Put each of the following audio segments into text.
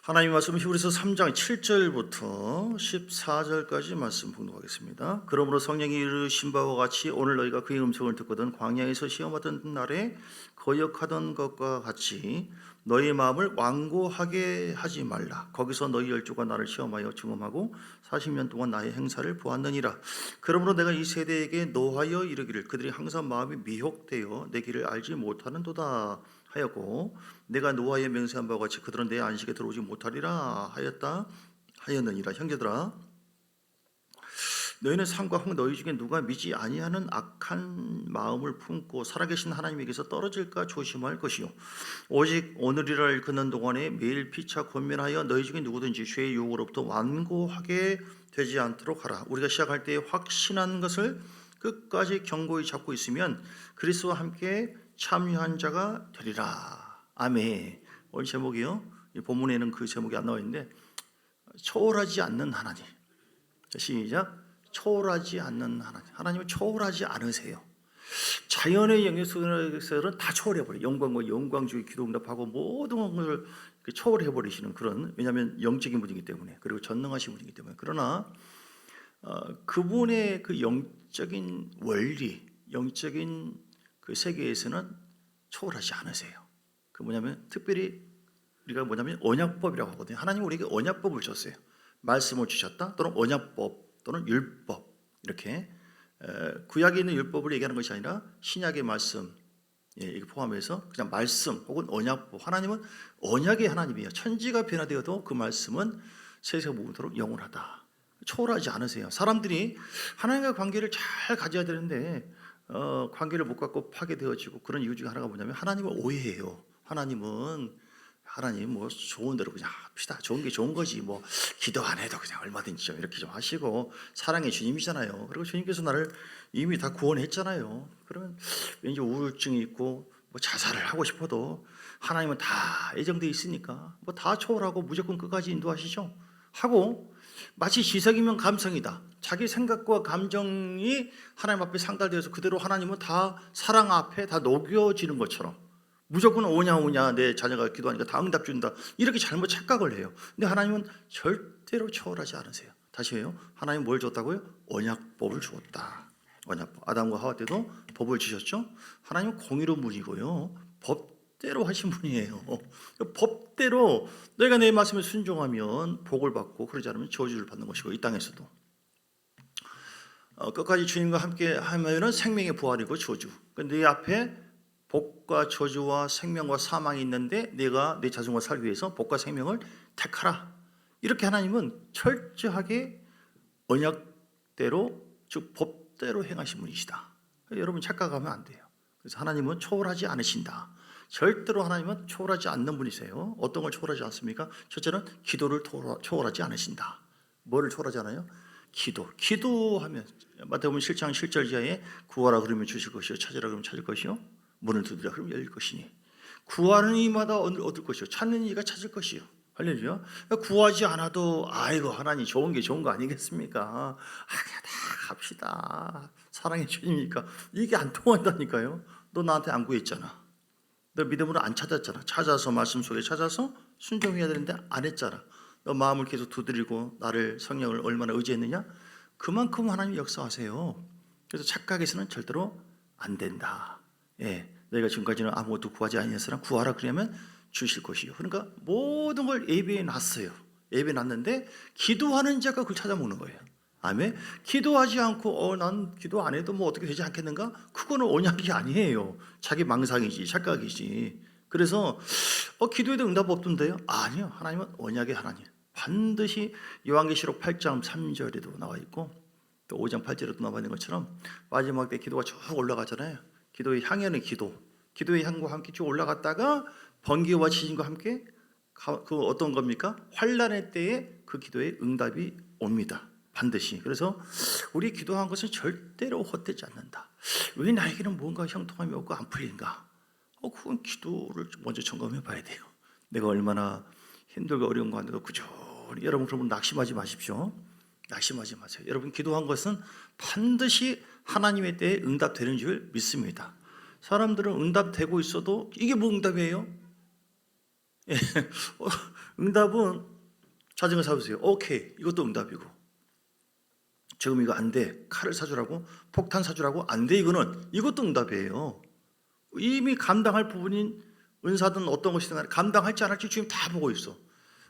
하나님 말씀 히브리서 3장 7절부터 14절까지 말씀 봉독하겠습니다. 그러므로 성령이 이르신 바와 같이 오늘 너희가 그의 음성을 듣거든 광야에서 시험하던 날에 거역하던 것과 같이 너희 마음을 완고하게 하지 말라. 거기서 너희 열조가 나를 시험하여 증험하고 40년 동안 나의 행사를 보았느니라. 그러므로 내가 이 세대에게 노하여 이르기를 그들이 항상 마음이 미혹되어 내 길을 알지 못하는도다 하였고 내가 노아의 맹세한 바와 같이 그들은 내 안식에 들어오지 못하리라 하였느니라. 형제들아, 너희는 산과 홍 너희 중에 누가 미지 아니하는 악한 마음을 품고 살아계신 하나님에게서 떨어질까 조심할 것이요 오직 오늘이라 일컫는 동안에 매일 피차 권면하여 너희 중에 누구든지 죄의 유혹으로부터 완고하게 되지 않도록 하라. 우리가 시작할 때 확신한 것을 끝까지 견고히 잡고 있으면 그리스도와 함께 참여한 자가 되리라. 아멘. 오늘 제목이요, 이 본문에는 그 제목이 안 나와 있는데 초월하지 않는 하나님. 시작. 초월하지 않는 하나님. 하나님은 초월하지 않으세요. 자연의 영역 속에서는 다 초월해버려요. 영광과 영광주의 기도응답하고 모든 것을 초월해버리시는 그런, 왜냐하면 영적인 분이기 때문에, 그리고 전능하신 분이기 때문에. 그러나 그분의 그 영적인 원리, 영적인 그 세계에서는 초월하지 않으세요. 그 뭐냐면 특별히 우리가 뭐냐면 언약법이라고 하거든요. 하나님 우리에게 언약법을 줬어요. 말씀을 주셨다, 또는 언약법, 또는 율법, 이렇게 구약에 있는 율법을 얘기하는 것이 아니라 신약의 말씀, 이게 포함해서 그냥 말씀 혹은 언약법. 하나님은 언약의 하나님이에요. 천지가 변화되어도 그 말씀은 세세가 무궁토록 영원하다. 초월하지 않으세요. 사람들이 하나님과 관계를 잘 가져야 되는데 관계를 못 갖고 파괴되어지고, 그런 이유 중에 하나가 뭐냐면 하나님을 오해해요. 하나님 뭐 좋은 대로 그냥 합시다. 좋은 게 좋은 거지. 뭐 기도 안 해도 그냥 얼마든지 좀 이렇게 좀 하시고, 사랑의 주님이잖아요. 그리고 주님께서 나를 이미 다 구원했잖아요. 그러면 왠지 우울증이 있고 뭐 자살을 하고 싶어도 하나님은 다 예정돼 있으니까 뭐 다 초월하고 무조건 끝까지 인도하시죠. 하고 마치 지성이면 감성이다. 자기 생각과 감정이 하나님 앞에 상달되어서 그대로 하나님은 다 사랑 앞에 다 녹여지는 것처럼 무조건 오냐 내 자녀가 기도하니까 다 응답 준다, 이렇게 잘못 착각을 해요. 근데 하나님은 절대로 초월하지 않으세요. 다시 해요. 하나님 뭘 줬다고요? 언약법을 주었다. 언약법. 아담과 하와 때도 법을 주셨죠. 하나님은 공의로운 분이고요, 법대로 하신 분이에요. 법대로 너희가 내 말씀에 순종하면 복을 받고, 그러지 않으면 저주를 받는 것이고, 이 땅에서도 끝까지 주님과 함께 하면은 생명의 부활이고 저주. 네 앞에 복과 저주와 생명과 사망이 있는데 내가 내 자손과 살기 위해서 복과 생명을 택하라. 이렇게 하나님은 철저하게 언약대로, 즉 법대로 행하신 분이시다. 여러분 착각하면 안 돼요. 그래서 하나님은 초월하지 않으신다. 절대로 하나님은 초월하지 않는 분이세요. 어떤 걸 초월하지 않습니까? 첫째는 기도를 초월하지 않으신다. 뭐를 초월하지 않아요? 기도하면 마태복음 7장 7절 이하에 구하라 그러면 주실 것이요, 찾으라 그러면 찾을 것이요, 문을 두드리라 그러면 열릴 것이니, 구하는 이마다 얻을 것이요, 찾는 이가 찾을 것이요. 할렐루야. 구하지 않아도 아이고 하나님 좋은 게 좋은 거 아니겠습니까? 그냥 다 갑시다. 사랑의 주님이니까. 이게 안 통한다니까요. 너 나한테 안 구했잖아. 너 믿음으로 안 찾았잖아. 찾아서 말씀 속에 찾아서 순종해야 되는데 안 했잖아. 너 마음을 계속 두드리고 나를, 성령을 얼마나 의지했느냐? 그만큼 하나님 역사하세요. 그래서 착각해서는 절대로 안 된다. 너희가 지금까지는 아무것도 구하지 아니했으나 구하라 그러면 주실 것이요. 그러니까 모든 걸 예배해 놨어요. 예배해 놨는데 기도하는 자가 그걸 찾아먹는 거예요. 아멘. 기도하지 않고 난 기도 안 해도 뭐 어떻게 되지 않겠는가? 그거는 언약이 아니에요. 자기 망상이지, 착각이지. 그래서 기도에도 응답 없던데요? 아니요. 하나님은 언약의 하나님. 반드시 요한계시록 8장 3절에도 나와 있고 또 5장 8절에도 나와 있는 것처럼 마지막 때 기도가 쭉 올라가잖아요. 기도의 향연의 기도의 향과 함께 쭉 올라갔다가 번개와 지진과 함께 그 어떤 겁니까? 환난의 때에 그 기도의 응답이 옵니다. 반드시. 그래서 우리 기도한 것은 절대로 헛되지 않는다. 왜 나에게는 뭔가 형통함이 없고 안 풀린가? 그건 기도를 먼저 점검해 봐야 돼요. 내가 얼마나 힘들고 어려운 거 하는데도 꾸준히. 여러분 그러면 낙심하지 마십시오. 낙심하지 마세요. 여러분 기도한 것은 반드시 하나님의 때에 응답되는 줄 믿습니다. 사람들은 응답되고 있어도 이게 뭐 응답이에요? 응답은 자전거 사주세요. 오케이, 이것도 응답이고. 지금 이거 안 돼. 칼을 사주라고, 폭탄 사주라고, 안 돼. 이것도 응답이에요. 이미 감당할 부분인 은사든 어떤 것이든 간에 감당할지 안 할지 지금 다 보고 있어.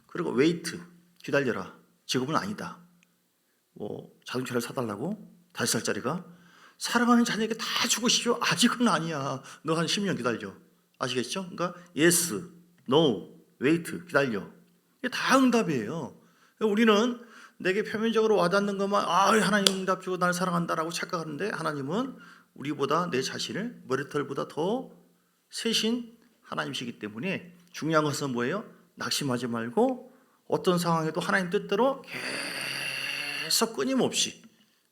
그리고 웨이트, 기다려라. 지금은 아니다. 뭐 자동차를 사달라고? 5살짜리가? 사랑하는 자녀에게 다 주고 싶죠? 아직은 아니야. 너 한 10년 기다려. 아시겠죠? 그러니까 yes, no, wait, 기다려. 이게 다 응답이에요. 우리는 내게 표면적으로 와닿는 것만 하나님 응답 주고 나를 사랑한다라고 착각하는데, 하나님은 우리보다 내 자신을 머리털보다 더 세신 하나님이시기 때문에 중요한 것은 뭐예요? 낙심하지 말고 어떤 상황에도 하나님 뜻대로 계속 끊임없이,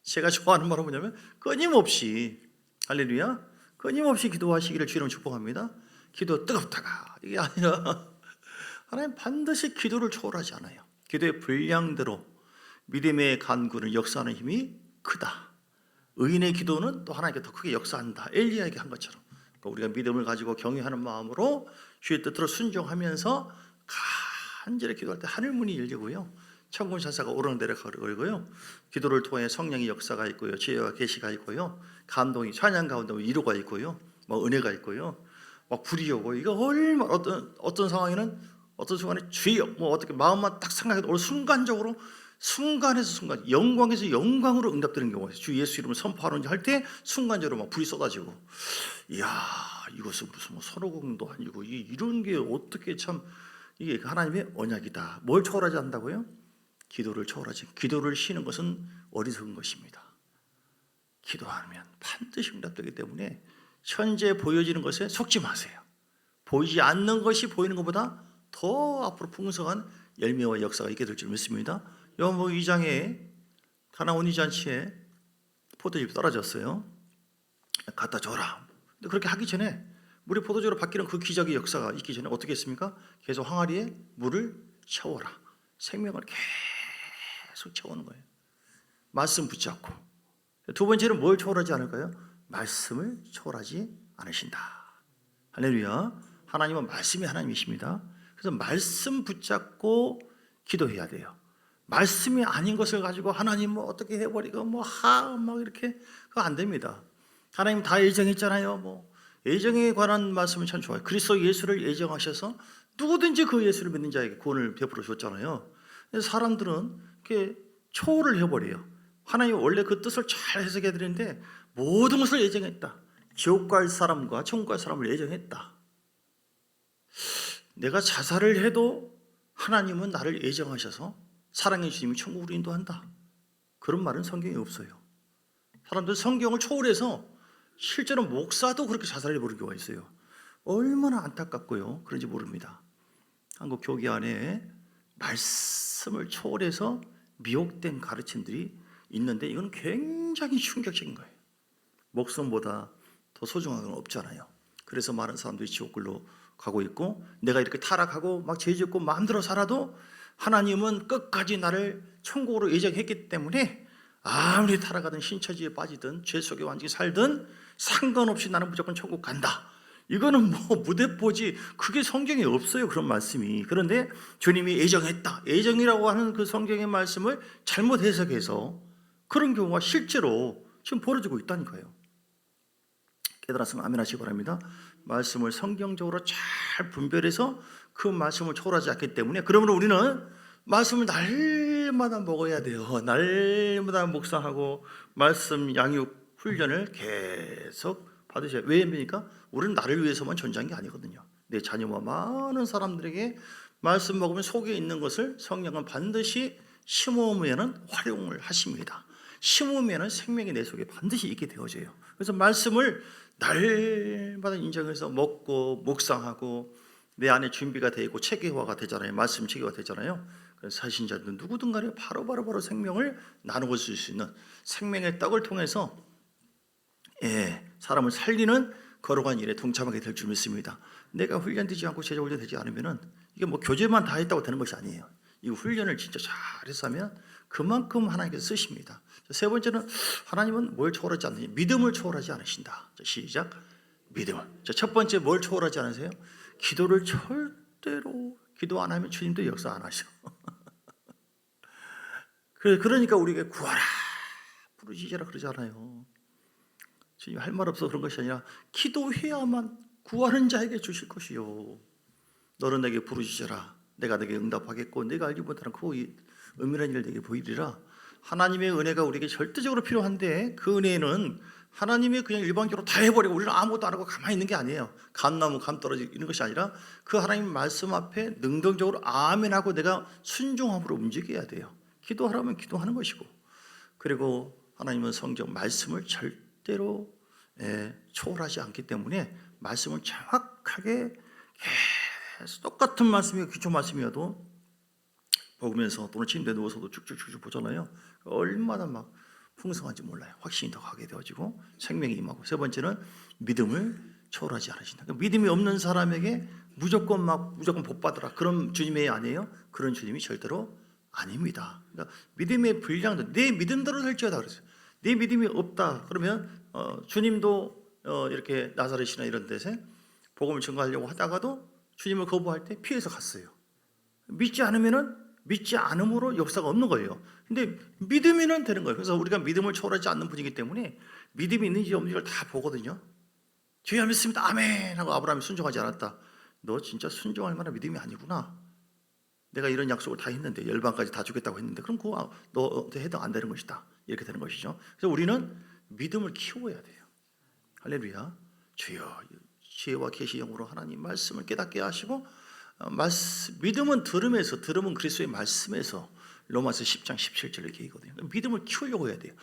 제가 좋아하는 말은 뭐냐면 끊임없이, 할렐루야, 끊임없이 기도하시기를 주님 축복합니다. 기도 뜨겁다가 이게 아니라 하나님 반드시 기도를 초월하지 않아요. 기도의 분량대로 믿음의 간구를 역사하는 힘이 크다. 의인의 기도는 또 하나님께 더 크게 역사한다. 엘리야에게 한 것처럼. 그러니까 우리가 믿음을 가지고 경외하는 마음으로 주의 뜻대로 순종하면서 간절히 기도할 때 하늘문이 열리고요, 천군 천사가 오르내려가고요, 기도를 통해 성령의 역사가 있고요, 지혜와 계시가 있고요, 감동이 찬양 가운데 위로가 있고요, 뭐 은혜가 있고요, 막 불이 오고, 이거 얼마나 어떤 상황에는 어떤 순간에 주여 뭐 어떻게 마음만 딱 생각해도 오늘 순간적으로 순간에서 순간, 영광에서 영광으로 응답되는 경우가 있어요. 주 예수 이름을 선포하는지 할 때 순간적으로 막 불이 쏟아지고, 이야, 이것은 무슨 뭐 선호공도 아니고 이런 게 어떻게 참 이게 하나님의 언약이다. 뭘 초월하지 않는다고요? 기도를 초월하지. 기도를 쉬는 것은 어리석은 것입니다. 기도하면 반드시 응답되기 때문에 현재 보여지는 것에 속지 마세요. 보이지 않는 것이 보이는 것보다 더 앞으로 풍성한 열매와 역사가 있게 될 줄 믿습니다. 요한복음 2장에 가나 온리 잔치에 포도즙이 떨어졌어요. 갖다 줘라. 근데 그렇게 하기 전에 물이 포도주로 바뀌는 그 기적의 역사가 있기 전에 어떻게 했습니까? 계속 항아리에 물을 채워라. 생명을 계속 채우는 거예요. 말씀 붙잡고. 두 번째는 뭘 초월하지 않을까요? 말씀을 초월하지 않으신다. 할렐루야. 하나님은 말씀이 하나님이십니다. 그래서 말씀 붙잡고 기도해야 돼요. 말씀이 아닌 것을 가지고 하나님 뭐 어떻게 해버리고 막 이렇게 그거 안 됩니다. 하나님 다 예정했잖아요. 뭐 예정에 관한 말씀은 참 좋아요. 그리스도 예수를 예정하셔서 누구든지 그 예수를 믿는 자에게 구원을 베풀어 줬잖아요. 그래서 사람들은 이렇게 초월을 해버려요. 하나님 원래 그 뜻을 잘 해석해 드리는데 모든 것을 예정했다. 지옥 갈 사람과 천국 갈 사람을 예정했다. 내가 자살을 해도 하나님은 나를 예정하셔서 사랑해 주님이 천국으로 인도한다. 그런 말은 성경에 없어요. 사람들 성경을 초월해서 실제로 목사도 그렇게 자살해버린 경우가 있어요. 얼마나 안타깝고요. 그런지 모릅니다. 한국 교회 안에 말씀을 초월해서 미혹된 가르침들이 있는데 이건 굉장히 충격적인 거예요. 목숨보다 더 소중한 건 없잖아요. 그래서 많은 사람들이 지옥굴로 가고 있고, 내가 이렇게 타락하고 막 죄짓고 마음대로 살아도 하나님은 끝까지 나를 천국으로 예정했기 때문에 아무리 타락하든 신처지에 빠지든 죄 속에 완전히 살든 상관없이 나는 무조건 천국 간다. 이거는 뭐 무대뽀지, 그게 성경에 없어요. 그런 말씀이. 그런데 주님이 예정했다, 예정이라고 하는 그 성경의 말씀을 잘못 해석해서 그런 경우가 실제로 지금 벌어지고 있다니까요. 깨달았으면 아멘 하시기 바랍니다. 말씀을 성경적으로 잘 분별해서 그 말씀을 초월하지 않기 때문에, 그러므로 우리는 말씀을 날마다 먹어야 돼요. 날마다 묵상하고 말씀 양육 훈련을 계속 받으셔야 돼요. 왜입니까? 우리는 나를 위해서만 존재한 게 아니거든요. 내 자녀와 많은 사람들에게 말씀 먹으면 속에 있는 것을 성령은 반드시 심으면 활용을 하십니다. 심으면 생명이 내 속에 반드시 있게 되어져요. 그래서 말씀을 날마다 인정해서 먹고 묵상하고 내 안에 준비가 되어 있고 체계화가 되잖아요. 말씀 체계화 되잖아요. 그래서 사신자들 누구든 간에 바로 생명을 나누어 줄 수 있는 생명의 떡을 통해서 사람을 살리는 거룩한 일에 동참하게 될 줄 믿습니다. 내가 훈련되지 않고 제자 훈련되지 않으면 이게 뭐 교재만 다 했다고 되는 것이 아니에요. 이 훈련을 진짜 잘해서 하면 그만큼 하나님께서 쓰십니다. 세 번째는 하나님은 뭘 초월하지 않느냐? 믿음을 초월하지 않으신다. 시작. 믿음을. 첫 번째 뭘 초월하지 않으세요? 기도를 절대로 기도 안 하면 주님도 역사 안 하셔. 그러니까 우리에게 구하라, 부르짖으라 그러잖아요. 주님 할 말 없어 그런 것이 아니라 기도해야만 구하는 자에게 주실 것이요. 너는 내게 부르짖으라, 내가 내게 응답하겠고 내가 알지 못하는 그 은밀한 일을 내게 보이리라. 하나님의 은혜가 우리에게 절대적으로 필요한데 그 은혜는 하나님이 그냥 일방적으로 다 해버리고 우리는 아무것도 안 하고 가만히 있는 게 아니에요. 감나무 감 떨어지고 이런 것이 아니라 그 하나님 말씀 앞에 능동적으로 아멘하고 내가 순종함으로 움직여야 돼요. 기도하라면 기도하는 것이고, 그리고 하나님은 성경 말씀을 절대로 초월하지 않기 때문에 말씀을 정확하게 계속 똑같은 말씀이 기초 말씀이어도 먹으면서 또는 침대에 누워서도 쭉쭉쭉 보잖아요. 얼마나 막 풍성한지 몰라요. 확신이 더 가게 되어지고 생명이 임하고. 세 번째는 믿음을 초월하지 않으신다. 그러니까 믿음이 없는 사람에게 무조건 복 받으라 그런 주님이 아니에요. 그런 주님이 절대로 아닙니다. 그러니까 믿음의 분량도 내 믿음대로 될지어다 그랬어요. 내 믿음이 없다 그러면 주님도 이렇게 나사렛이나 이런 데서 복음을 전가하려고 하다가도 주님을 거부할 때 피해서 갔어요. 믿지 않으면은 믿지 않음으로 역사가 없는 거예요. 근데 믿음이면 되는 거예요. 그래서 우리가 믿음을 초월하지 않는 분이기 때문에 믿음이 있는지 없는지를 다 보거든요. 주여 믿습니다. 아멘 하고 아브라함이 순종하지 않았다. 너 진짜 순종할 만한 믿음이 아니구나. 내가 이런 약속을 다 했는데 열방까지 다 주겠다고 했는데 그럼 그거 너한테 해당 안 되는 것이다. 이렇게 되는 것이죠. 그래서 우리는 믿음을 키워야 돼요. 할렐루야. 주여 지혜와 계시 영으로 하나님 말씀을 깨닫게 하시고 믿음은 들으면 그리스도의 말씀에서 로마서 10장 17절 이렇게 얘기거든요. 믿음을 키우려고 해야 돼요.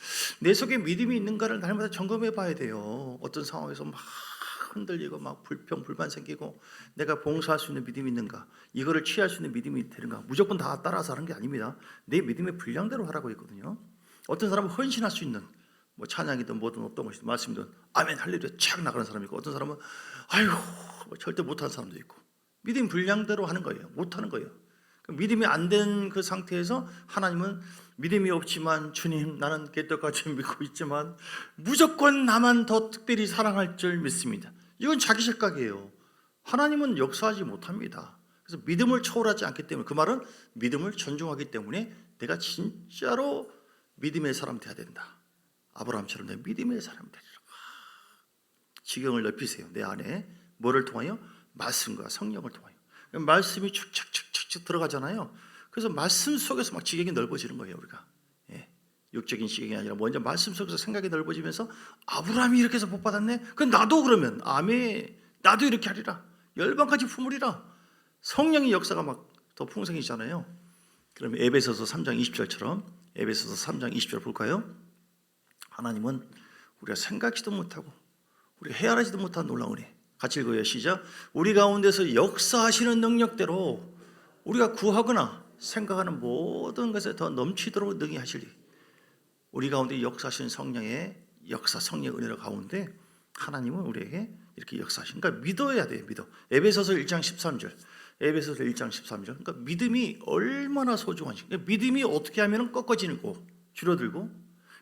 내 속에 믿음이 있는가를 날마다 점검해 봐야 돼요. 어떤 상황에서 막 흔들리고 막 불평 불만 생기고 내가 봉사할 수 있는 믿음이 있는가, 이거를 취할 수 있는 믿음이 되는가. 무조건 다 따라서 하는 게 아닙니다. 내 믿음의 분량대로 하라고 했거든요. 어떤 사람은 헌신할 수 있는 뭐 찬양이든 뭐든 어떤 것이든 말씀이든 아멘 할렐루야 착 나가는 사람이 있고, 어떤 사람은 아이고 뭐 절대 못하는 사람도 있고. 믿음 분량대로 하는 거예요. 못하는 거예요. 믿음이 안 된 그 상태에서 하나님은 믿음이 없지만 주님 나는 개떡같이 믿고 있지만 무조건 나만 더 특별히 사랑할 줄 믿습니다. 이건 자기 착각이에요. 하나님은 역사하지 못합니다. 그래서 믿음을 초월하지 않기 때문에, 그 말은 믿음을 존중하기 때문에 내가 진짜로 믿음의 사람 돼야 된다. 아브라함처럼 내 믿음의 사람 되리라. 지경을 넓히세요. 내 안에 뭐를 통하여? 말씀과 성령을 통하여. 말씀이 축축축축 들어가잖아요. 그래서 말씀 속에서 막 지경이 넓어지는 거예요. 우리가 육적인 지경이 아니라 먼저 말씀 속에서 생각이 넓어지면서 아브라함이 이렇게 해서 복 받았네. 그럼 나도 그러면 아멘, 나도 이렇게 하리라. 열방까지 품으리라. 성령의 역사가 막 더 풍성해지잖아요. 그럼 에베소서 3장 20절처럼 에베소서 3장 20절 볼까요? 하나님은 우리가 생각지도 못하고 우리가 헤아리지도 못한 놀라운 은혜. 같이 읽어요. 시작. 우리 가운데서 역사하시는 능력대로 우리가 구하거나 생각하는 모든 것에 더 넘치도록 능히 하시리. 우리 가운데 역사하시는 성령의 역사, 성령의 은혜를 가운데 하나님은 우리에게 이렇게 역사하시는. 그러니까 믿어야 돼요. 믿어. 에베소서 1장 13절. 에베소서 1장 13절. 그러니까 믿음이 얼마나 소중한지. 그러니까 믿음이 어떻게 하면 꺾어지고 줄어들고,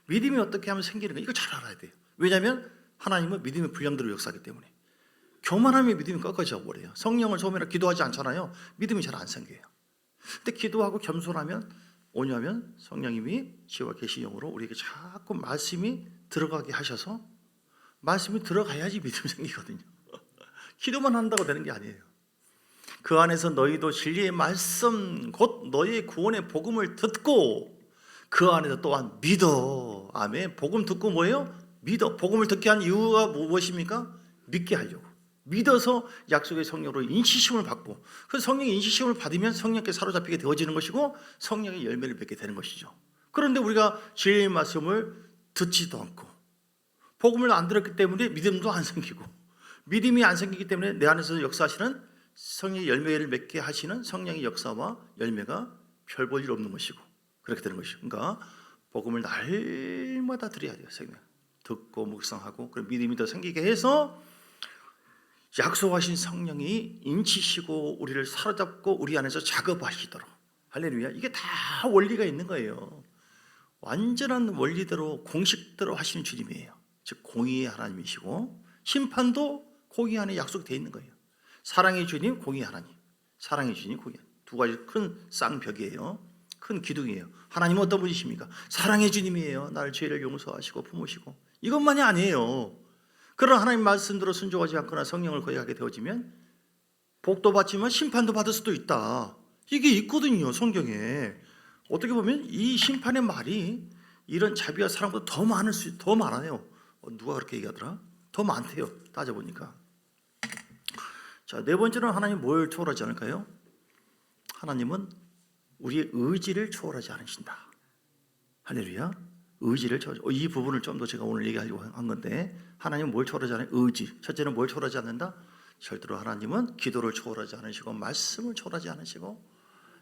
믿음이 어떻게 하면 생기는 거, 이거 잘 알아야 돼요. 왜냐하면 하나님은 믿음의 분량대로 역사하기 때문에. 교만하면 믿음이 꺾어져 버려요. 성령을 소원하며 기도하지 않잖아요. 믿음이 잘 안 생겨요. 근데 기도하고 겸손하면, 온유하면 성령님이 지혜와 계시 영으로 우리에게 자꾸 말씀이 들어가게 하셔서, 말씀이 들어가야지 믿음이 생기거든요. 기도만 한다고 되는 게 아니에요. 그 안에서 너희도 진리의 말씀 곧 너희의 구원의 복음을 듣고 그 안에서 또한 믿어. 아멘. 복음 듣고 뭐예요? 믿어. 복음을 듣게 한 이유가 무엇입니까? 믿게 하려고. 믿어서 약속의 성령으로 인치심을 받고, 그 성령의 인치심을 받으면 성령께 사로잡히게 되어지는 것이고 성령의 열매를 맺게 되는 것이죠. 그런데 우리가 진리의 말씀을 듣지도 않고 복음을 안 들었기 때문에 믿음도 안 생기고, 믿음이 안 생기기 때문에 내 안에서 역사하시는 성령의 열매를 맺게 하시는 성령의 역사와 열매가 별 볼 일 없는 것이고, 그렇게 되는 것이죠. 그러니까 복음을 날마다 드려야 돼요. 생명 듣고 묵상하고, 그런 믿음이 더 생기게 해서 약속하신 성령이 인치시고 우리를 사로잡고 우리 안에서 작업하시도록. 할렐루야. 이게 다 원리가 있는 거예요. 완전한 원리대로 공식대로 하시는 주님이에요. 즉 공의의 하나님이시고 심판도 공의 안에 약속되어 있는 거예요. 사랑의 주님, 공의 하나님. 사랑해 주니 그게 두 가지 큰 쌍벽이에요. 큰 기둥이에요. 하나님은 어떤 분이십니까? 사랑해 주님이에요. 나를 죄를 용서하시고 품으시고 이것만이 아니에요. 그런 하나님 말씀대로 순종하지 않거나 성령을 거역하게 되어지면 복도 받지만 심판도 받을 수도 있다. 이게 있거든요, 성경에. 어떻게 보면 이 심판의 말이 이런 자비와 사랑보다 더 많아요. 누가 그렇게 얘기하더라? 더 많대요. 따져보니까. 자, 네 번째는 하나님 뭘 초월하지 않을까요? 하나님은 우리의 의지를 초월하지 않으신다. 할렐루야. 의지를 초월하지. 이 부분을 좀 더 제가 오늘 얘기하려고 한 건데, 하나님은 뭘 초월하지 않아요? 의지. 첫째는 뭘 초월하지 않는다? 절대로 하나님은 기도를 초월하지 않으시고, 말씀을 초월하지 않으시고,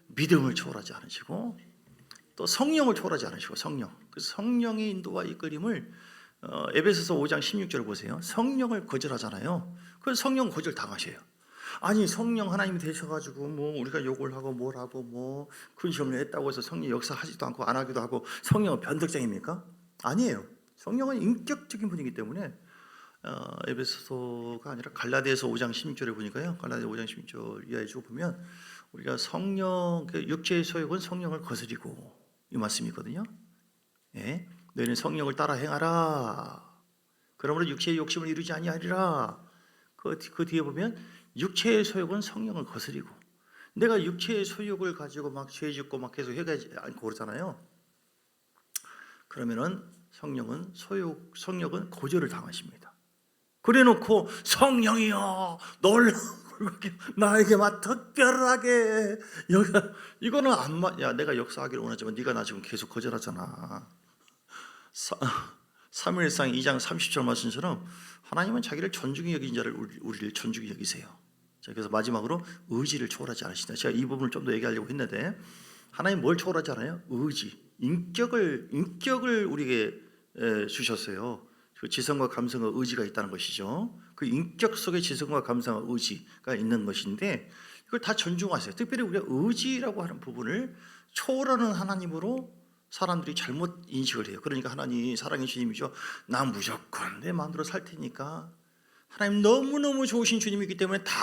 믿음을 초월하지 않으시고, 또 성령을 초월하지 않으시고, 성령. 그 성령의 인도와 이끌림을 에베소서 5장 16절 보세요. 성령을 거절하잖아요. 그 성령 거절 당하셔요. 아니 성령 하나님이 되셔가지고 뭐 우리가 욕을 하고 뭘 하고 뭐 큰 시험을 했다고 해서 성령 역사하지도 않고 안 하기도 하고 성령은 변덕쟁입니까? 아니에요. 성령은 인격적인 분이기 때문에 에베소서가 아니라 갈라디아서 5장 16절에 보니까요. 갈라디아 5장 16절 이하에 쭉 보면 우리가 성령, 육체의 소욕은 성령을 거스리고 이 말씀이거든요. 예, 너희는 성령을 따라 행하라. 그러므로 육체의 욕심을 이루지 아니하리라. 그 뒤에 보면 육체의 소욕은 성령을 거스리고 내가 육체의 소욕을 가지고 막 죄 짓고 막 계속 해가지 않고 그러잖아요. 그러면은 성령은 거절을 당하십니다. 그래놓고 성령이여 놀라운 나에게만 특별하게 이거는 안 맞. 야 내가 역사하기를 원하지만 네가 나 지금 계속 거절하잖아. 사무엘상 2장 30절 말씀처럼 하나님은 자기를 존중히 여긴 자를 우리를 존중히 여기세요. 자, 그래서 마지막으로 의지를 초월하지 않으신다. 제가 이 부분을 좀 더 얘기하려고 했는데 하나님 뭘 초월하지 않아요? 의지, 인격을 우리에게 주셨어요. 그 지성과 감성과 의지가 있다는 것이죠. 그 인격 속에 지성과 감성과 의지가 있는 것인데 이걸 다 존중하세요. 특별히 우리가 의지라고 하는 부분을 초월하는 하나님으로 사람들이 잘못 인식을 해요. 그러니까 하나님 사랑의 주님이죠. 나 무조건 내 마음대로 살 테니까 하나님 너무너무 좋으신 주님이기 때문에 다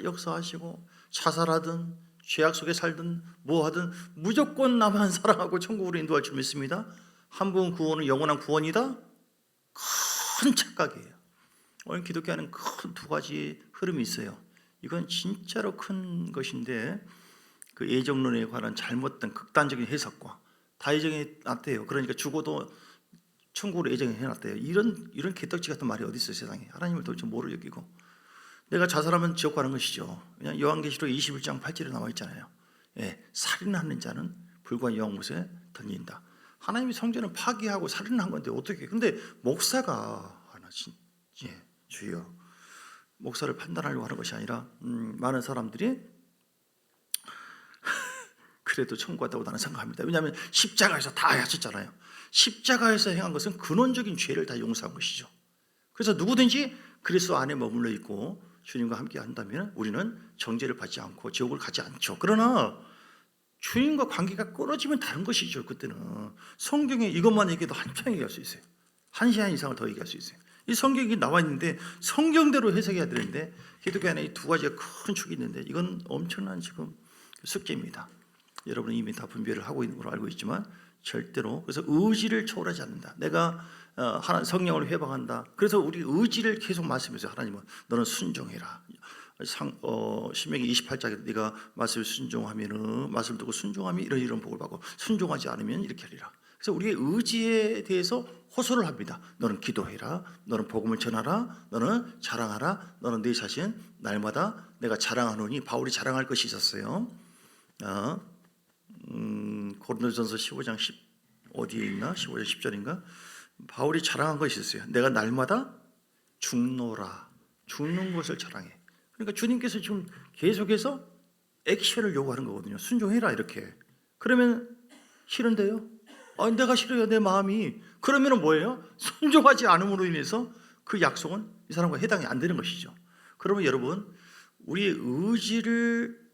역사하시고 자살하든 죄악 속에 살든 뭐하든 무조건 나만 사랑하고 천국으로 인도할 줄 믿습니다. 한 분 구원은 영원한 구원이다? 큰 착각이에요. 오늘 기독교하는 큰 두 가지 흐름이 있어요. 이건 진짜로 큰 것인데 그 예정론에 관한 잘못된 극단적인 해석과 다 예정해 놨대요. 그러니까 죽어도 천국으로 예정해 놨대요. 이런 개떡지 같은 말이 어디 있어요, 세상에. 하나님을 도대체 뭐를 여기고 내가 자살하면 지옥 가는 것이죠. 그냥 요한계시록 21장 8절에 나와 있잖아요. 예, 살인하는 자는 불과 영못에 던진다. 하나님이 성전을 파괴하고 살인한 건데 어떻게? 근데 목사가 하나 예, 주여 목사를 판단하려고 하는 것이 아니라 많은 사람들이 그래도 천국 갔다고 나는 생각합니다. 왜냐하면 십자가에서 다 하셨잖아요. 십자가에서 행한 것은 근원적인 죄를 다 용서한 것이죠. 그래서 누구든지 그리스도 안에 머물러 있고 주님과 함께 한다면 우리는 정죄를 받지 않고 지옥을 가지 않죠. 그러나 주님과 관계가 끊어지면 다른 것이죠. 그때는 성경에 이것만 얘기해도 한참 얘기할 수 있어요. 1시간 이상을 더 얘기할 수 있어요. 이 성경이 나와 있는데 성경대로 해석해야 되는데 기독교 안에 이 두 가지가 큰 축이 있는데 이건 엄청난 지금 숙제입니다. 여러분은 이미 다 분별을 하고 있는 걸로 알고 있지만 절대로 그래서 의지를 초월하지 않는다. 내가 성령을 회방한다. 그래서 우리 의지를 계속 말씀해서 하나님은 너는 순종해라. 신명기 28장에 네가 말씀을 순종하면은 말씀을 듣고 순종하면 이런 복을 받고 순종하지 않으면 이렇게 하리라. 그래서 우리의 의지에 대해서 호소를 합니다. 너는 기도해라. 너는 복음을 전하라. 너는 자랑하라. 너는 네 자신 날마다 내가 자랑하노니 바울이 자랑할 것이 있었어요. 고린도전서 15장 10 어디에 있나? 15장 10절인가? 바울이 자랑한 것이 있었어요. 내가 날마다 죽노라. 죽는 것을 자랑해. 그러니까 주님께서 지금 계속해서 액션을 요구하는 거거든요. 순종해라 이렇게. 그러면 싫은데요? 내가 싫어요 내 마음이. 그러면 뭐예요? 순종하지 않음으로 인해서 그 약속은 이 사람과 해당이 안 되는 것이죠. 그러면 여러분 우리의 의지를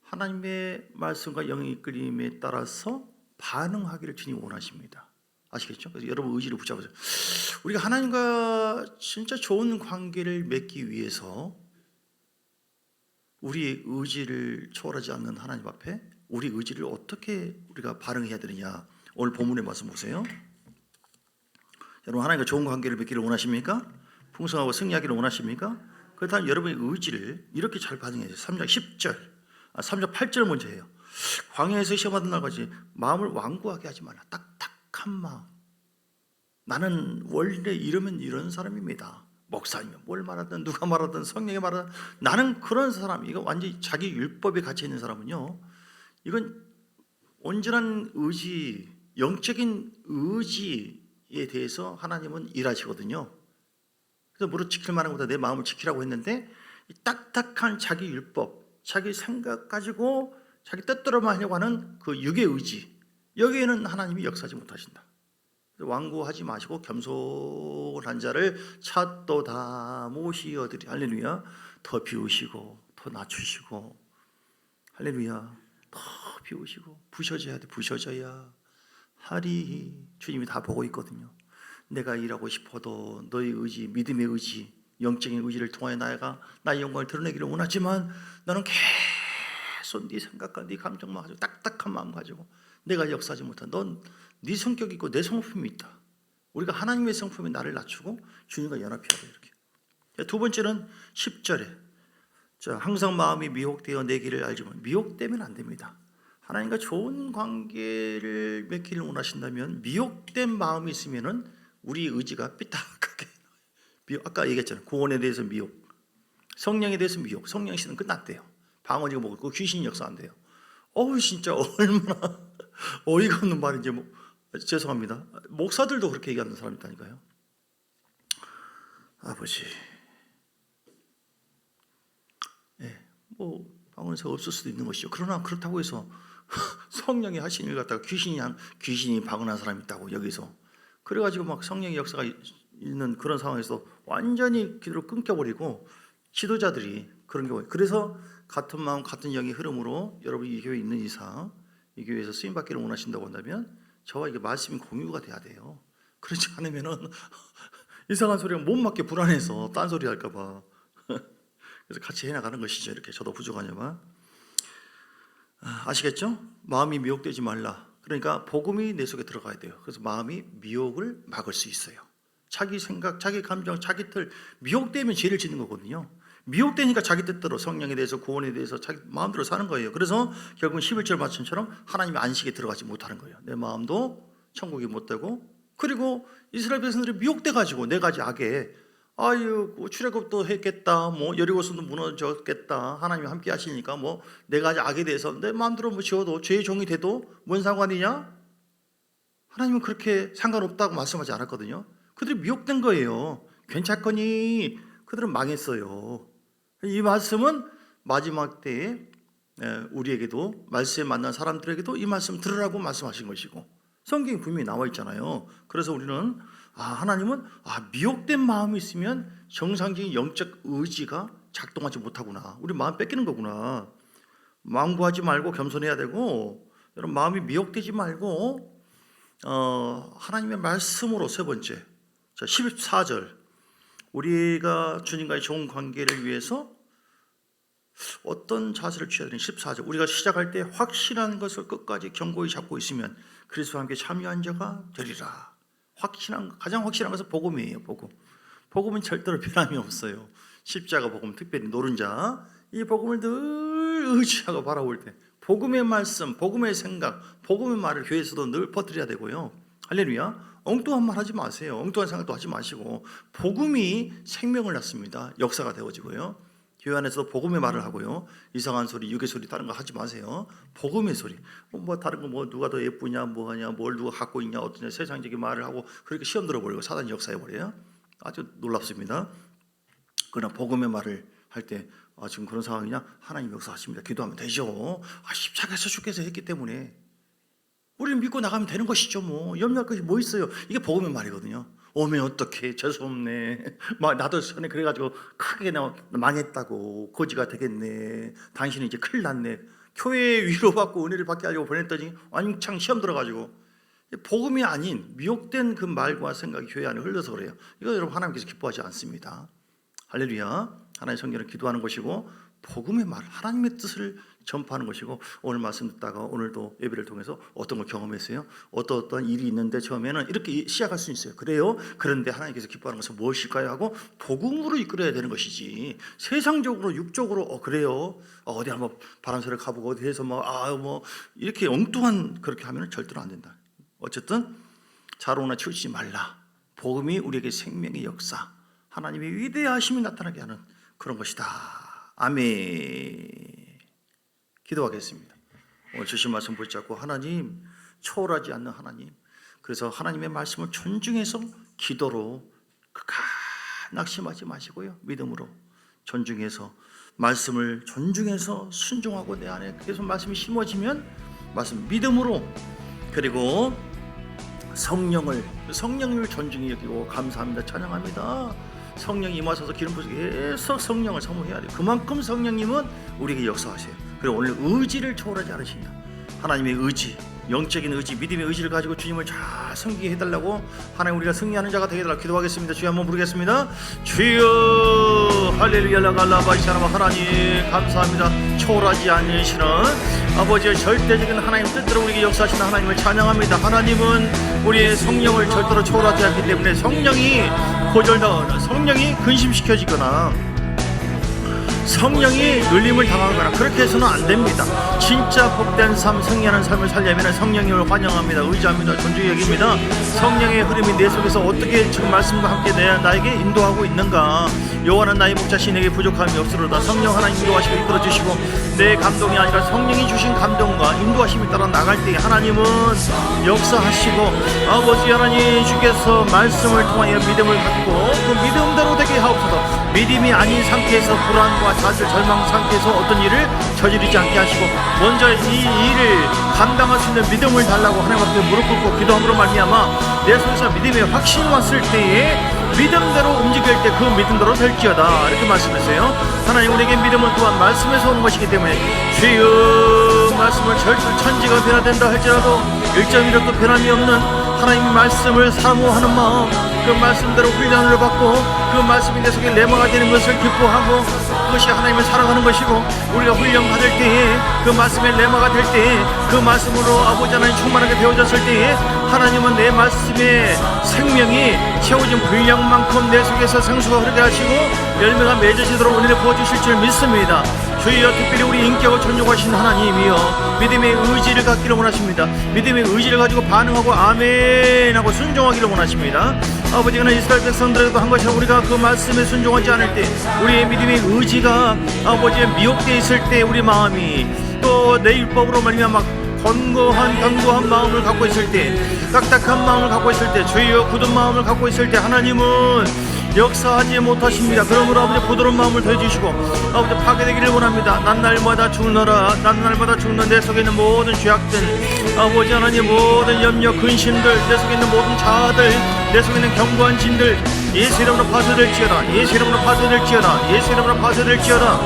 하나님의 말씀과 영의 이끌림에 따라서 반응하기를 주님이 원하십니다. 아시겠죠? 그래서 여러분 의지를 붙잡으세요. 우리가 하나님과 진짜 좋은 관계를 맺기 위해서 우리 의지를 초월하지 않는 하나님 앞에 우리 의지를 어떻게 우리가 반응해야 되느냐. 오늘 본문의 말씀 보세요. 여러분, 하나님과 좋은 관계를 맺기를 원하십니까? 풍성하고 승리하기를 원하십니까? 그렇다면 여러분의 의지를 이렇게 잘 반응해야 돼요. 3장 10절, 3장 8절 먼저 해요. 광야에서 시험하던 날까지 마음을 완고하게 하지 말라. 딱딱한 마음. 나는 원래 이러면 이런 사람입니다. 목사님은 뭘 말하든 누가 말하든 성령이 말하든 나는 그런 사람. 이거 완전히 자기 율법에 갇혀 있는 사람은요, 이건 온전한 의지, 영적인 의지에 대해서 하나님은 일하시거든요. 그래서 무릇 지킬 만한 것보다 내 마음을 지키라고 했는데, 이 딱딱한 자기 율법, 자기 생각 가지고 자기 뜻대로만 하려고 하는 그 육의 의지, 여기에는 하나님이 역사하지 못하신다. 완고하지 마시고 겸손한 자를 찾도다 모시어들이. 할렐루야. 더 비우시고 더 낮추시고, 할렐루야, 더 비우시고 부셔져야 돼. 부셔져야 하리. 주님이 다 보고 있거든요. 내가 일하고 싶어도 너의 의지, 믿음의 의지, 영적인 의지를 통하여 나의 영광을 드러내기를 원하지만 나는 계속 네 생각과 네 감정만 가지고 딱딱한 마음 가지고 내가 역사하지 못한, 넌 네 성격이 있고 내 성품이 있다. 우리가 하나님의 성품에 나를 낮추고 주님과 연합해야 돼. 이렇게. 두 번째는 10절에 자, 항상 마음이 미혹되어 내 길을 알지만, 미혹되면 안 됩니다. 하나님과 좋은 관계를 맺기를 원하신다면 미혹된 마음이 있으면은 우리 의지가 삐딱하게, 아까 얘기했잖아요. 구원에 대해서 미혹, 성령에 대해서 미혹. 성령 씨는 끝났대요. 방언이고 뭐고 귀신이 역사 안 돼요. 진짜 얼마나 어이가 없는 말인지. 죄송합니다. 목사들도 그렇게 얘기하는 사람이 있다니까요. 아버지, 방언에서 없을 수도 있는 것이죠. 그러나 그렇다고 해서 성령이 하신 일 갖다가 귀신이 방언한 사람이 있다고 여기서 그래가지고 막 성령의 역사가 있는 그런 상황에서 완전히 기도를 끊겨버리고 지도자들이 그런 경우에, 그래서 같은 마음 같은 영의 흐름으로 여러분이 이 교회에 있는 이상 이 교회에서 쓰임받기를 원하신다고 한다면 저와 이게 말씀이 공유가 돼야 돼요. 그렇지 않으면은 이상한 소리가 못 맞게 불안해서 딴소리 할까봐 그래서 같이 해나가는 것이죠. 이렇게 저도 부족하냐만. 아시겠죠? 마음이 미혹되지 말라. 그러니까 복음이 내 속에 들어가야 돼요. 그래서 마음이 미혹을 막을 수 있어요. 자기 생각, 자기 감정, 자기 틀, 미혹되면 죄를 짓는 거거든요. 미혹되니까 자기 뜻대로 성령에 대해서 구원에 대해서 자기 마음대로 사는 거예요. 그래서 결국은 11절 말씀처럼 하나님의 안식에 들어가지 못하는 거예요. 내 마음도 천국이 못 되고, 그리고 이스라엘 백성들이 미혹돼 가지고 네 가지 악에 출애굽도 했겠다, 여리고성도 무너졌겠다, 하나님이 함께 하시니까 네 가지 악에 대해서 내 마음대로 지어도 죄의 종이 돼도 뭔 상관이냐? 하나님은 그렇게 상관없다고 말씀하지 않았거든요. 그들이 미혹된 거예요. 괜찮거니? 그들은 망했어요. 이 말씀은 마지막 때에 우리에게도, 말씀에 만난 사람들에게도 이 말씀 들으라고 말씀하신 것이고, 성경에 분명히 나와 있잖아요. 그래서 우리는 하나님은 미혹된 마음이 있으면 정상적인 영적 의지가 작동하지 못하구나, 우리 마음 뺏기는 거구나. 망구하지 말고 겸손해야 되고, 여러분 마음이 미혹되지 말고 하나님의 말씀으로. 세 번째, 자 14절, 우리가 주님과의 좋은 관계를 위해서 어떤 자세를 취해야 되는 14절, 우리가 시작할 때 확실한 것을 끝까지 견고히 잡고 있으면 그리스도와 함께 참여한 자가 되리라. 가장 확실한 것은 복음이에요. 복음은 절대로 변함이 없어요. 십자가 복음, 특별히 노른자, 이 복음을 늘 의지하고 바라볼 때 복음의 말씀, 복음의 생각, 복음의 말을 교회에서도 늘 퍼뜨려야 되고요. 할렐루야. 엉뚱한 말 하지 마세요. 엉뚱한 생각도 하지 마시고, 복음이 생명을 낳습니다. 역사가 되어지고요. 교회 안에서도 복음의 말을 하고요. 이상한 소리, 유괴 소리, 다른 거 하지 마세요. 복음의 소리. 다른 거 누가 더 예쁘냐, 뭐하냐, 뭘 누가 갖고 있냐, 어떠냐, 세상적인 말을 하고 그렇게 시험 들어버리고 사단이 역사해버려요. 아주 놀랍습니다. 그러나 복음의 말을 할 때 지금 그런 상황이냐? 하나님 역사하십니다. 기도하면 되죠. 십자가에서 주께서 했기 때문에 우리는 믿고 나가면 되는 것이죠. 염려할 것이 뭐 있어요. 이게 복음의 말이거든요. 오면 어떡해, 재수없네, 나도 전에 그래가지고 크게 망했다고, 거지가 되겠네, 당신은 이제 큰일 났네, 교회 위로받고 은혜를 받게 하려고 보냈더니 왕창 시험 들어가지고, 복음이 아닌 미혹된 그 말과 생각이 교회 안에 흘러서 그래요. 이거 여러분 하나님께서 기뻐하지 않습니다. 할렐루야. 하나님의 성경을 기도하는 것이고, 복음의 말, 하나님의 뜻을 전파하는 것이고, 오늘 말씀 듣다가 오늘도 예배를 통해서 어떤 걸 경험했어요? 어떤 일이 있는데 처음에는 이렇게 시작할 수 있어요. 그래요? 그런데 하나님께서 기뻐하는 것은 무엇일까요? 하고 복음으로 이끌어야 되는 것이지, 세상적으로 육적으로 그래요? 어디 한번 바람소리를 가보고 어디 해서 이렇게 엉뚱한 그렇게 하면 절대로 안 된다. 어쨌든 자로나 치우치지 말라. 복음이 우리에게 생명의 역사, 하나님의 위대하심이 나타나게 하는 그런 것이다. 아멘. 기도하겠습니다. 오늘 주신 말씀 붙잡고, 하나님, 초월하지 않는 하나님, 그래서 하나님의 말씀을 존중해서 기도로 낙심하지 마시고요, 믿음으로 존중해서, 말씀을 존중해서 순종하고, 내 안에 계속 말씀이 심어지면 말씀 믿음으로, 그리고 성령을 존중히 여기고 감사합니다, 찬양합니다. 성령이 임하셔서 기름 부으시고 계속 성령을 사모해야 돼요. 그만큼 성령님은 우리에게 역사하세요. 그리고 오늘 의지를 초월하지 않으신다. 하나님의 의지, 영적인 의지, 믿음의 의지를 가지고 주님을 잘 섬기게 해달라고, 하나님 우리가 승리하는 자가 되게 해달라고 기도하겠습니다. 주여 한번 부르겠습니다. 주여 할렐루야 라갈라바시아나마. 하나님 감사합니다. 초월하지 않으시는 아버지의 절대적인 하나님 뜻대로 우리에게 역사하시는 하나님을 찬양합니다. 하나님은 우리의 성령을 절대로 초월하지 않기 때문에 성령이 고절당하거나 성령이 근심시켜지거나 성령이 눌림을 당하거나 그렇게 해서는 안 됩니다. 진짜 복된 삶, 승리하는 삶을 살려면 성령님을 환영합니다. 의지합니다. 존중히 여깁니다. 성령의 흐름이 내 속에서 어떻게 지금 말씀과 함께 나에게 인도하고 있는가. 여호와는 나의 목자시 내게 부족함이 없으로다. 성령 하나님 인도하시고 이끌어주시고, 내 감동이 아니라 성령이 주신 감동과 인도하심에 따라 나갈 때 하나님은 역사하시고, 아버지 하나님 주께서 말씀을 통하여 믿음을 갖고 그 믿음대로 되게 하옵소서. 믿음이 아닌 상태에서 불안과 좌절, 절망 상태에서 어떤 일을 저지르지 않게 하시고, 먼저 이 일을 감당할 수 있는 믿음을 달라고 하나님 앞에 무릎 꿇고 기도함으로 말미암아 내 속에서 믿음의 확신이 왔을 때에 믿음대로 움직일 때 그 믿음대로 될지어다, 이렇게 말씀했어요. 하나님 우리에게 믿음은 또한 말씀에서 오는 것이기 때문에, 주여 말씀을 천지가 변화된다 할지라도 1.1도 변함이 없는 하나님의 말씀을 사모하는 마음, 그 말씀대로 훈련을 받고 그 말씀이 내 속에 내모가 되는 것을 기뻐하고, 그것이 하나님을 사랑하는 것이고, 우리가 훈련 받을 때에 그 말씀에 내모가 될 때에 그 말씀으로 아버지 하나님 충만하게 되어졌을 때에 하나님은 내 말씀의 생명이 채워진 분량만큼 내 속에서 생수가 흐르게 하시고 열매가 맺어지도록 은혜를 부어주실 줄 믿습니다. 주여 특별히 우리 인격을 존중하신 하나님이여, 믿음의 의지를 갖기를 원하십니다. 믿음의 의지를 가지고 반응하고 아멘 하고 순종하기를 원하십니다. 아버지가 이스라엘 백성들에게도 한 것처럼 우리가 그 말씀에 순종하지 않을 때, 우리의 믿음의 의지가 아버지의 미혹되어 있을 때, 우리 마음이 또 내 율법으로 말미암아 견고한 마음을 갖고 있을 때, 딱딱한 마음을 갖고 있을 때, 주여 굳은 마음을 갖고 있을 때 하나님은 역사하지 못하십니다. 그러므로 아버지 부드러운 마음을 더해주시고 아버지 파괴되기를 원합니다. 난 날마다 죽노라. 난 날마다 죽는 내 속에 있는 모든 죄악들, 아버지 하나님 모든 염려 근심들, 내 속에 있는 모든 자아들, 내 속에 있는 견고한 진들 예수 이름으로 파쇄될지어다. 예수 이름으로 파쇄될지어다. 예수 이름으로 파쇄될지어다.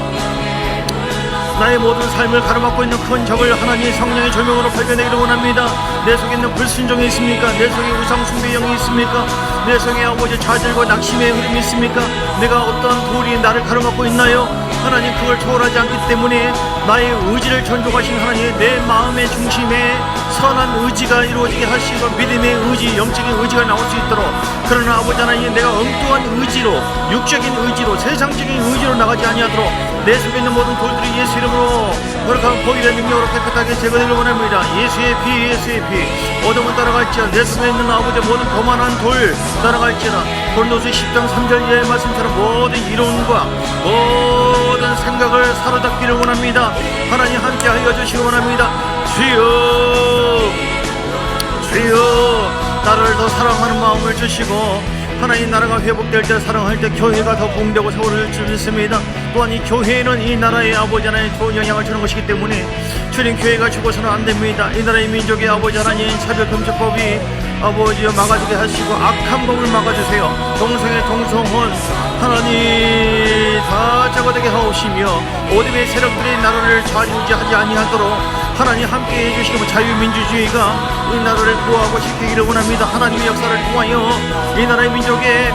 나의 모든 삶을 가로막고 있는 큰 적을 하나님의 성령의 조명으로 발견하기를 원합니다. 내 속에 있는 불순종이 있습니까? 내 속에 우상 숭배 영이 있습니까? 내 속에 아버지 좌절과 낙심의 흐름이 있습니까? 내가 어떠한 돌이 나를 가로막고 있나요? 하나님 그걸 초월하지 않기 때문에 나의 의지를 존중하신 하나님, 내 마음의 중심에 선한 의지가 이루어지게 하시고 믿음의 의지, 영적인 의지가 나올 수 있도록. 그러나 아버지 하나님, 내가 엉뚱한 의지로, 육적인 의지로, 세상적인 의지로 나가지 아니하도록 내 속에 있는 모든 돌들이 예수 이름으로 거룩한 보일의 능력으로 깨끗하게 제거되기를 원합니다. 예수의 피, 예수의 피. 어둠은 따라갈지어다. 내 속에 있는 아버지 모든 거만한 돌 따라갈지어다. 고린도서 10장 3절 이하의 말씀처럼 모든 이론과 모든 생각을 사로잡기를 원합니다. 하나님 함께하여 주시기 원합니다. 주여, 주여, 나를 더 사랑하는 마음을 주시고, 하나님 나라가 회복될 때, 사랑할 때 교회가 더 부흥되고 세워질 줄 믿습니다. 또한 이 교회는 이 나라의 아버지 하나님 좋은 영향을 주는 것이기 때문에 주님, 교회가 죽어서는 안 됩니다. 이 나라의 민족의 아버지 하나님 차별금지법이 아버지여 막아주게 하시고 악한 법을 막아주세요. 동성애 동성혼 하나님 다 제거되게 하옵시며, 어둠의 세력들이 나라를 좌지우지하지 아니하도록 하나님 함께해 주시고 자유민주주의가 이 나라를 구하고 지키기를 원합니다. 하나님의 역사를 통하여 이 나라의 민족의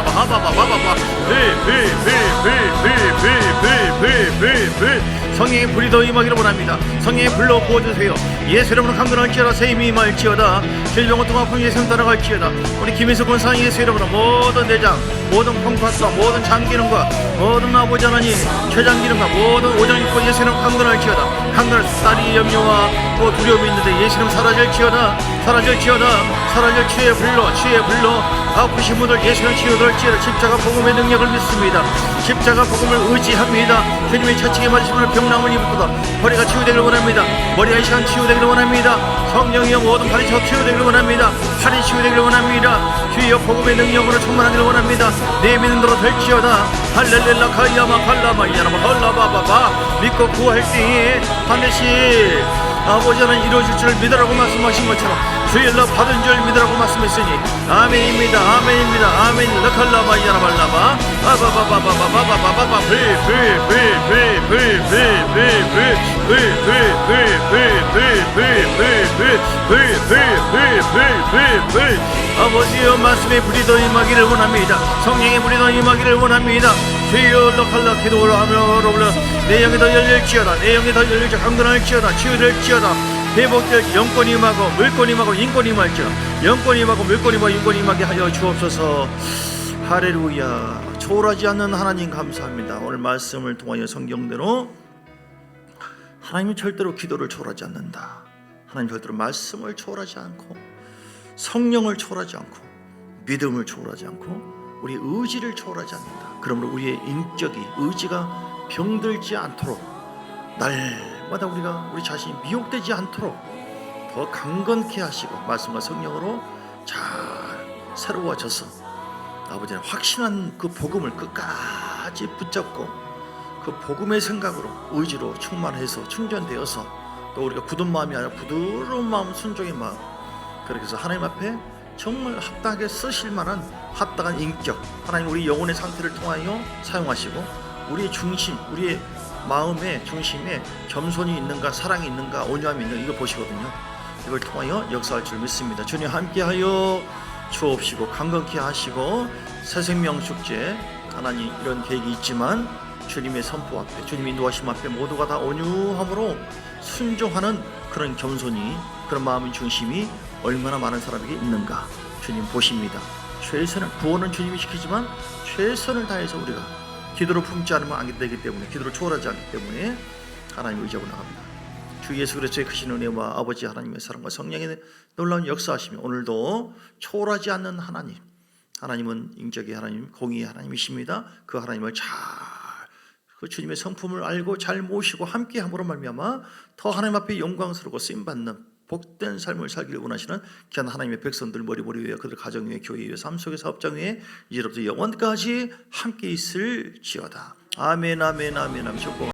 성령의 불이 더 임하기를 원합니다. 성령의 불로 부어주세요. 예수 이름으로 강건할지어다. 새 힘이 임할지어다. 질병 고통 아픔 예수 따라갈지어다. 우리 김인수 권사님 예수 이름으로 모든 내장, 모든 콩팥과 모든 장기능과 모든 아버지 하나님 췌장기능과 모든 오장육부 예수 이름 강건할지어다. 강건할 딸이 염려와 또 두려움이 있는데 예수 이름 사라질지어다. 사라질지어다. 사라질 치유의 불로, 치유의 불로 아프신 분들 예수 이름 치유될지어다. 십자가 복음의 능력을 믿습니다. 십자가 복음을 의지합니다. 주님의 채찍에 맞으시면 병나무니 붙어다. 허리가 치유되기를 원합니다. 머리가 이 시간 치유되기를 원합니다. 성령이여 모든 발이 치유되기를 원합니다. 팔이 치유되기를 원합니다. 주여 복음의 능력으로 충만하기를 원합니다. 내 믿는 대로 될지어다. 할렐렐라 가야마 갈라마이야나마 헐라바바바 믿고 구할 때에 반드시 아버지 하나님 이루어질 줄 믿으라고 말씀하신 것처럼 주의 너 받은 줄 믿으라고 말씀했으니 아멘입니다. 아멘입니다. 아멘 르칼라마이야나 말라바 아바바바바바바바바바바 아버지여 말씀의 불이 더 임하기를 원합니다. 성령의 불이 더 임하기를 원합니다. 주여 르칼라 기도를 하며 내 영이 더 열릴지어다. 내 영이 더 열릴지어다. 강건할지어다. 치유될지어다. 회복될 영권이 임하고 물권이 임하고 인권이 임할지라. 영권이 임하고 물권이 임하고 인권이 임하게 하여 주옵소서. 할렐루야. 초월하지 않는 하나님 감사합니다. 오늘 말씀을 통하여 성경대로 하나님은 절대로 기도를 초월하지 않는다. 하나님 절대로 말씀을 초월하지 않고 성령을 초월하지 않고 믿음을 초월하지 않고 우리 의지를 초월하지 않는다. 그러므로 우리의 인격이 의지가 병들지 않도록 날마다 우리가 우리 자신이 미혹되지 않도록 더 강건케 하시고 말씀과 성령으로 잘 새로워져서 아버지는 확신한 그 복음을 끝까지 붙잡고 그 복음의 생각으로 의지로 충만해서 충전되어서 또 우리가 굳은 마음이 아니라 부드러운 마음, 순종의 마음, 그렇게 해서 하나님 앞에 정말 합당하게 쓰실 만한 합당한 인격, 하나님 우리 영혼의 상태를 통하여 사용하시고 우리의 중심, 우리의 마음의 중심에 겸손이 있는가, 사랑이 있는가, 온유함이 있는가 이거 보시거든요. 이걸 통하여 역사할 줄 믿습니다. 주님 함께하여 주옵시고 강건케 하시고 새 생명 축제 하나님 이런 계획이 있지만 주님의 선포 앞에 주님의 인도하심 앞에 모두가 다 온유함으로 순종하는 그런 겸손이 그런 마음의 중심이 얼마나 많은 사람에게 있는가 주님 보십니다. 최선을 구원은 주님이 시키지만 최선을 다해서 우리가 기도를 품지 않으면 안 되기 때문에 기도를 초월하지 않기 때문에 하나님을 의지하고 나갑니다. 주 예수 그리스도의 크신 은혜와 아버지 하나님의 사랑과 성령의 놀라운 역사하시며 오늘도 초월하지 않는 하나님, 하나님은 인격의 하나님, 공의의 하나님이십니다. 그 하나님을 잘 그 주님의 성품을 알고 잘 모시고 함께함으로 말미암아 더 하나님 앞에 영광스럽고 쓰임받는 복된 삶을 살기를 원하시는 귀한 하나님의 백성들 머리 위에 그들 가정 위에 교회 위에 삶 속의 사업장 위에 이제부터 영원까지 함께 있을지어다. 아멘 아멘 아멘 아멘.